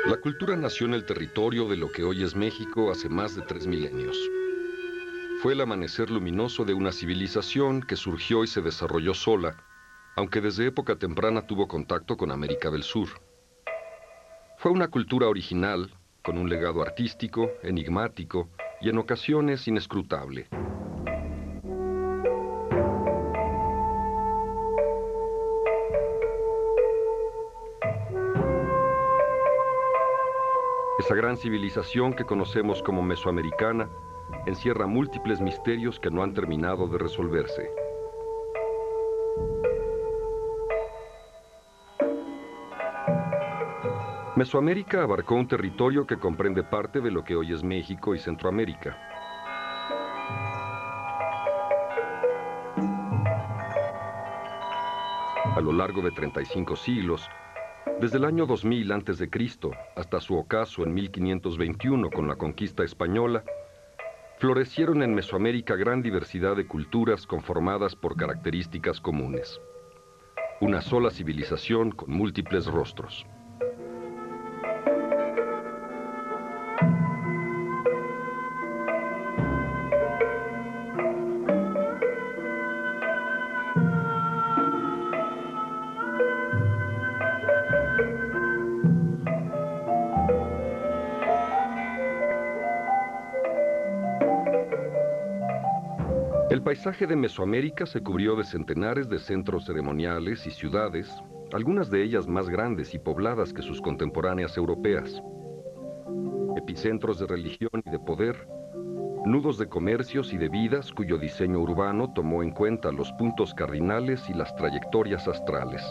La cultura nació en el territorio de lo que hoy es México hace más de 3 milenios. Fue el amanecer luminoso de una civilización que surgió y se desarrolló sola, aunque desde época temprana tuvo contacto con América del Sur. Fue una cultura original, con un legado artístico, enigmático y en ocasiones inescrutable. Esa gran civilización que conocemos como mesoamericana encierra múltiples misterios que no han terminado de resolverse. Mesoamérica abarcó un territorio que comprende parte de lo que hoy es México y Centroamérica. A lo largo de 35 siglos, desde el año 2000 a.C. hasta su ocaso en 1521 con la conquista española, florecieron en Mesoamérica gran diversidad de culturas conformadas por características comunes. Una sola civilización con múltiples rostros. El paisaje de Mesoamérica se cubrió de centenares de centros ceremoniales y ciudades, algunas de ellas más grandes y pobladas que sus contemporáneas europeas. Epicentros de religión y de poder, nudos de comercios y de vidas cuyo diseño urbano tomó en cuenta los puntos cardinales y las trayectorias astrales.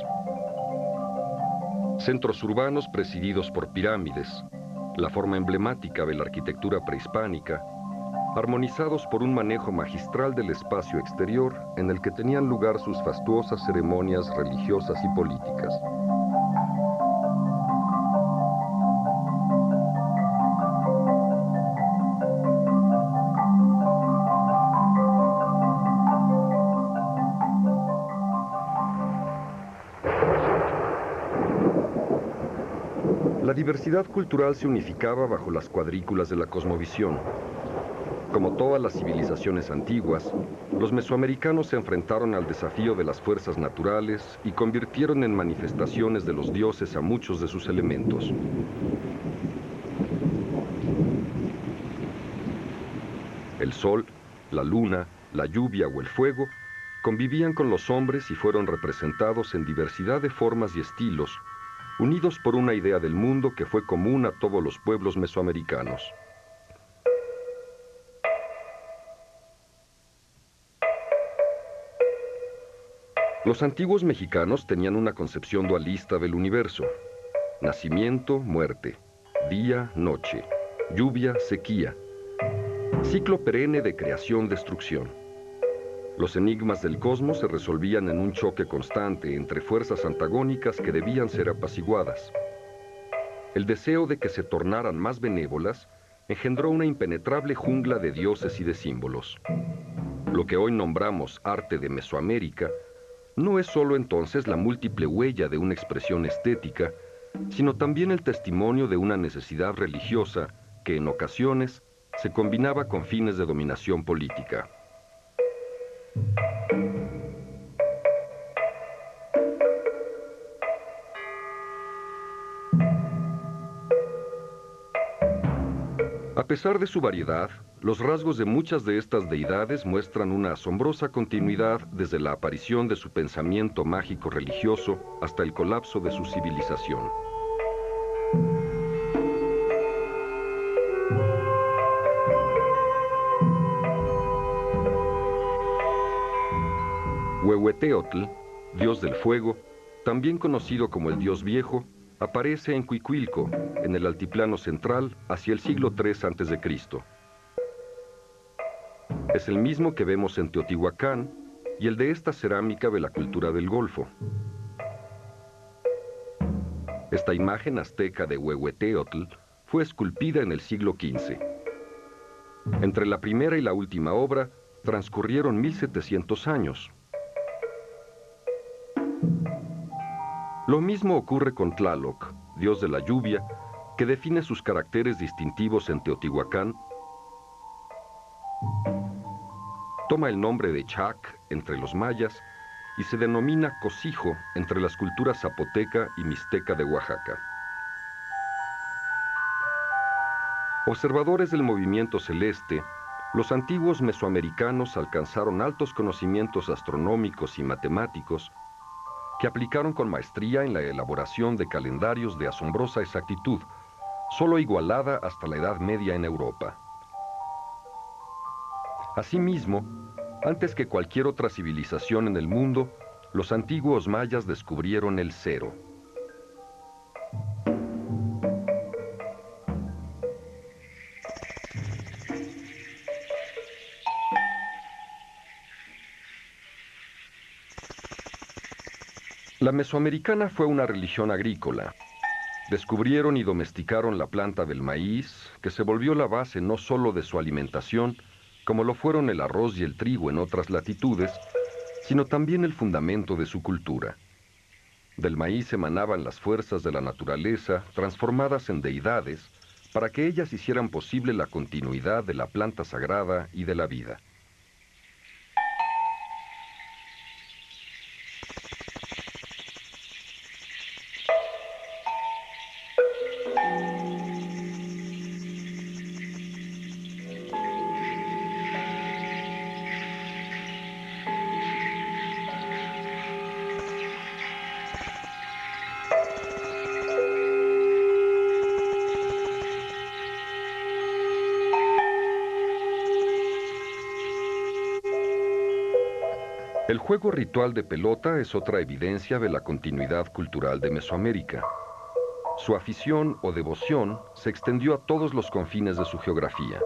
Centros urbanos presididos por pirámides, la forma emblemática de la arquitectura prehispánica, armonizados por un manejo magistral del espacio exterior en el que tenían lugar sus fastuosas ceremonias religiosas y políticas. La diversidad cultural se unificaba bajo las cuadrículas de la cosmovisión. Como todas las civilizaciones antiguas, los mesoamericanos se enfrentaron al desafío de las fuerzas naturales y convirtieron en manifestaciones de los dioses a muchos de sus elementos. El sol, la luna, la lluvia o el fuego convivían con los hombres y fueron representados en diversidad de formas y estilos, unidos por una idea del mundo que fue común a todos los pueblos mesoamericanos. Los antiguos mexicanos tenían una concepción dualista del universo: nacimiento, muerte, día, noche, lluvia, sequía, ciclo perenne de creación, destrucción. Los enigmas del cosmos se resolvían en un choque constante entre fuerzas antagónicas que debían ser apaciguadas. El deseo de que se tornaran más benévolas engendró una impenetrable jungla de dioses y de símbolos. Lo que hoy nombramos arte de Mesoamérica no es solo entonces la múltiple huella de una expresión estética, sino también el testimonio de una necesidad religiosa que en ocasiones se combinaba con fines de dominación política. A pesar de su variedad, los rasgos de muchas de estas deidades muestran una asombrosa continuidad desde la aparición de su pensamiento mágico religioso hasta el colapso de su civilización. Huehueteotl, dios del fuego, también conocido como el dios viejo, aparece en Cuicuilco, en el altiplano central, hacia el siglo III a.C. Es el mismo que vemos en Teotihuacán y el de esta cerámica de la cultura del Golfo. Esta imagen azteca de Huehueteotl fue esculpida en el siglo XV. Entre la primera y la última obra transcurrieron 1700 años. Lo mismo ocurre con Tlaloc, dios de la lluvia, que define sus caracteres distintivos en Teotihuacán. Toma el nombre de Chac entre los mayas y se denomina Cosijo entre las culturas zapoteca y mixteca de Oaxaca. Observadores del movimiento celeste, los antiguos mesoamericanos alcanzaron altos conocimientos astronómicos y matemáticos que aplicaron con maestría en la elaboración de calendarios de asombrosa exactitud, solo igualada hasta la Edad Media en Europa. Asimismo, antes que cualquier otra civilización en el mundo, los antiguos mayas descubrieron el cero. La mesoamericana fue una religión agrícola. Descubrieron y domesticaron la planta del maíz, que se volvió la base no solo de su alimentación, como lo fueron el arroz y el trigo en otras latitudes, sino también el fundamento de su cultura. Del maíz emanaban las fuerzas de la naturaleza, transformadas en deidades, para que ellas hicieran posible la continuidad de la planta sagrada y de la vida. El juego ritual de pelota es otra evidencia de la continuidad cultural de Mesoamérica. Su afición o devoción se extendió a todos los confines de su geografía.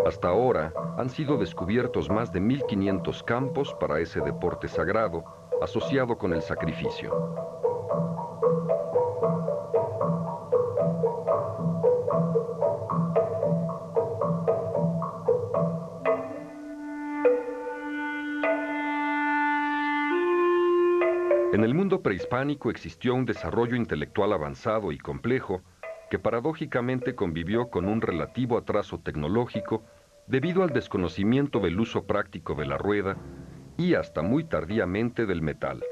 Hasta ahora han sido descubiertos más de 1500 campos para ese deporte sagrado asociado con el sacrificio. En el mundo prehispánico existió un desarrollo intelectual avanzado y complejo que paradójicamente convivió con un relativo atraso tecnológico debido al desconocimiento del uso práctico de la rueda y hasta muy tardíamente del metal.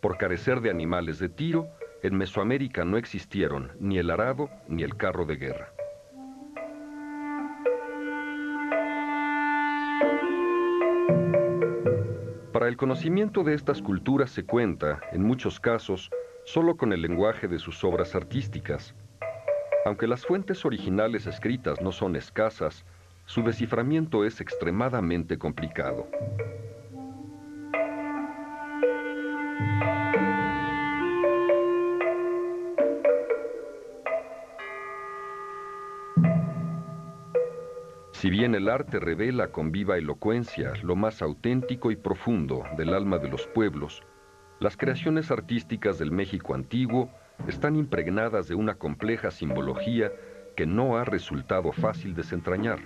Por carecer de animales de tiro, en Mesoamérica no existieron ni el arado ni el carro de guerra. Para el conocimiento de estas culturas se cuenta, en muchos casos, solo con el lenguaje de sus obras artísticas. Aunque las fuentes originales escritas no son escasas, su desciframiento es extremadamente complicado. Si bien el arte revela con viva elocuencia lo más auténtico y profundo del alma de los pueblos, las creaciones artísticas del México antiguo están impregnadas de una compleja simbología que no ha resultado fácil desentrañar.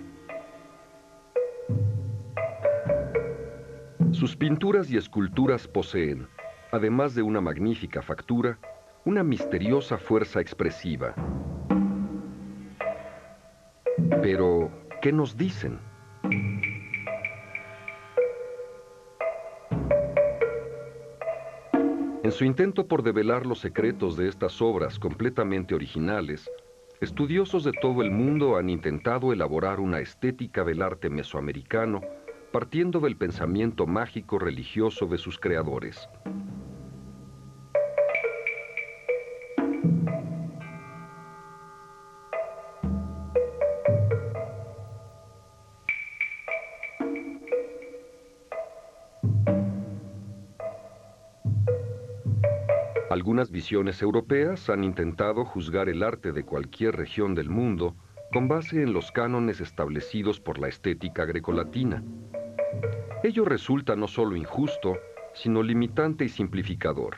Sus pinturas y esculturas poseen, además de una magnífica factura, una misteriosa fuerza expresiva. Pero, ¿qué nos dicen? En su intento por develar los secretos de estas obras completamente originales, estudiosos de todo el mundo han intentado elaborar una estética del arte mesoamericano partiendo del pensamiento mágico religioso de sus creadores. Algunas visiones europeas han intentado juzgar el arte de cualquier región del mundo con base en los cánones establecidos por la estética grecolatina. Ello resulta no solo injusto, sino limitante y simplificador.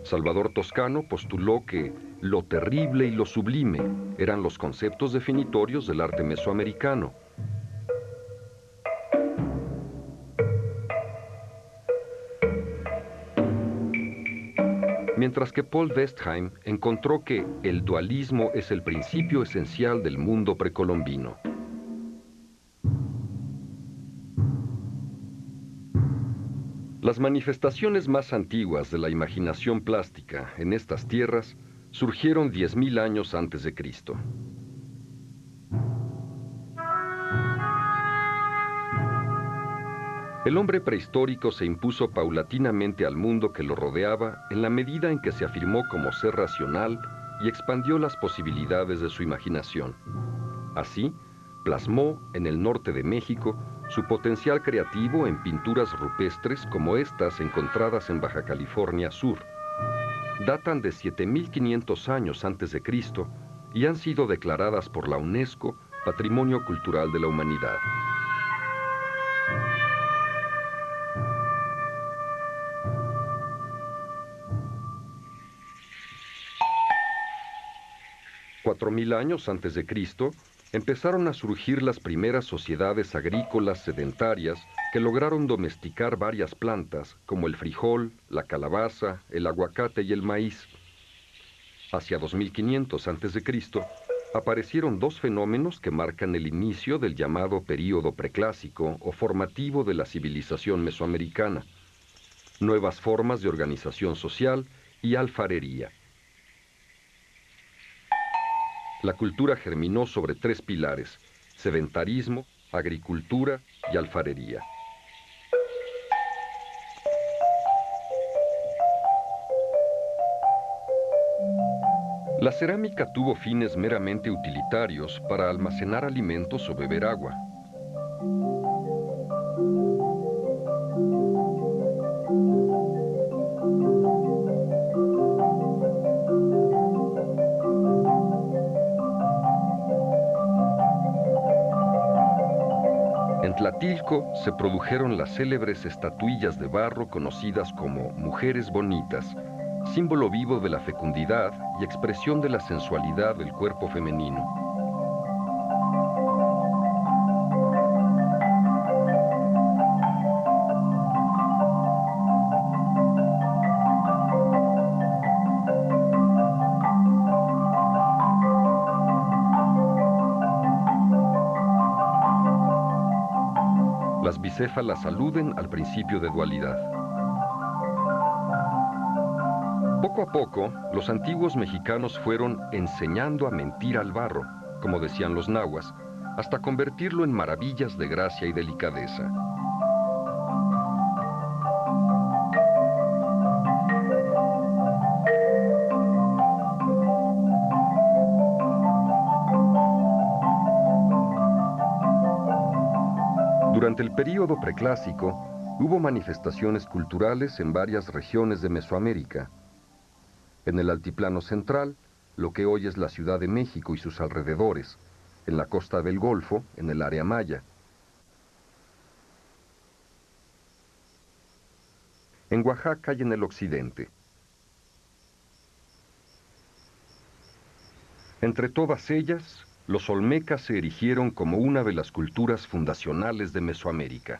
Salvador Toscano postuló que lo terrible y lo sublime eran los conceptos definitorios del arte mesoamericano. Mientras que Paul Westheim encontró que el dualismo es el principio esencial del mundo precolombino. Las manifestaciones más antiguas de la imaginación plástica en estas tierras surgieron 10.000 años antes de Cristo. El hombre prehistórico se impuso paulatinamente al mundo que lo rodeaba en la medida en que se afirmó como ser racional y expandió las posibilidades de su imaginación. Así, plasmó en el norte de México su potencial creativo en pinturas rupestres como estas encontradas en Baja California Sur. Datan de 7.500 años antes de Cristo y han sido declaradas por la UNESCO Patrimonio Cultural de la Humanidad. Cuatro mil años antes de Cristo, empezaron a surgir las primeras sociedades agrícolas sedentarias que lograron domesticar varias plantas como el frijol, la calabaza, el aguacate y el maíz. Hacia 2500 antes de Cristo, aparecieron dos fenómenos que marcan el inicio del llamado período preclásico o formativo de la civilización mesoamericana: nuevas formas de organización social y alfarería. La cultura germinó sobre tres pilares: sedentarismo, agricultura y alfarería. La cerámica tuvo fines meramente utilitarios para almacenar alimentos o beber agua. En Tlatilco se produjeron las célebres estatuillas de barro conocidas como mujeres bonitas, símbolo vivo de la fecundidad y expresión de la sensualidad del cuerpo femenino. Las bicéfalas aluden al principio de dualidad. Poco a poco, los antiguos mexicanos fueron enseñando a mentir al barro, como decían los nahuas, hasta convertirlo en maravillas de gracia y delicadeza. Durante el período preclásico, hubo manifestaciones culturales en varias regiones de Mesoamérica. En el altiplano central, lo que hoy es la Ciudad de México y sus alrededores, en la costa del Golfo, en el área maya. En Oaxaca y en el occidente. Entre todas ellas, los olmecas se erigieron como una de las culturas fundacionales de Mesoamérica.